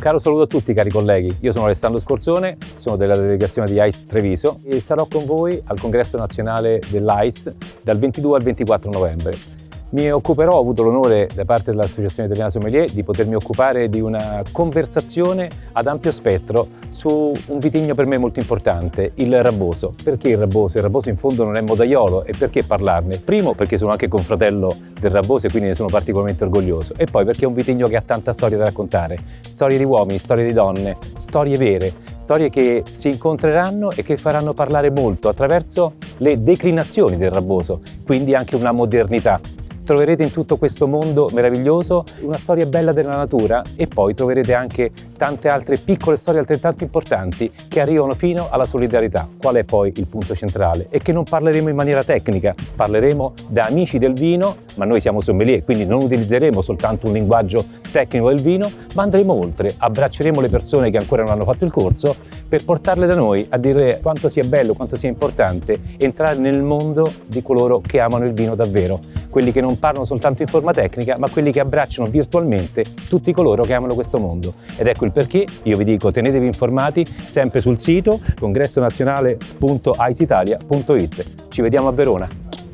caro saluto a tutti cari colleghi, io sono Alessandro Scorzone, sono della delegazione di AIS Treviso e sarò con voi al congresso nazionale dell'AIS dal 22 al 24 novembre. Ho avuto l'onore da parte dell'Associazione Italiana Sommelier di potermi occupare di una conversazione ad ampio spettro su un vitigno per me molto importante, il Raboso. Perché il Raboso? Il Raboso in fondo non è modaiolo e perché parlarne? Primo perché sono anche confratello del Raboso e quindi ne sono particolarmente orgoglioso e poi perché è un vitigno che ha tanta storia da raccontare, storie di uomini, storie di donne, storie vere, storie che si incontreranno e che faranno parlare molto attraverso le declinazioni del Raboso, quindi anche una modernità. Troverete in tutto questo mondo meraviglioso una storia bella della natura e poi troverete anche tante altre piccole storie altrettanto importanti che arrivano fino alla solidarietà. Qual è poi il punto centrale? È che non parleremo in maniera tecnica, parleremo da amici del vino, ma noi siamo sommelier, quindi non utilizzeremo soltanto un linguaggio tecnico del vino, ma andremo oltre, abbracceremo le persone che ancora non hanno fatto il corso per portarle da noi a dire quanto sia bello, quanto sia importante entrare nel mondo di coloro che amano il vino davvero, quelli che non parlano soltanto in forma tecnica, ma quelli che abbracciano virtualmente tutti coloro che amano questo mondo. Ed ecco il perché io vi dico tenetevi informati sempre sul sito congressonazionale.aisitalia.it. Ci vediamo a Verona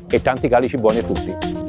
e tanti calici buoni a tutti.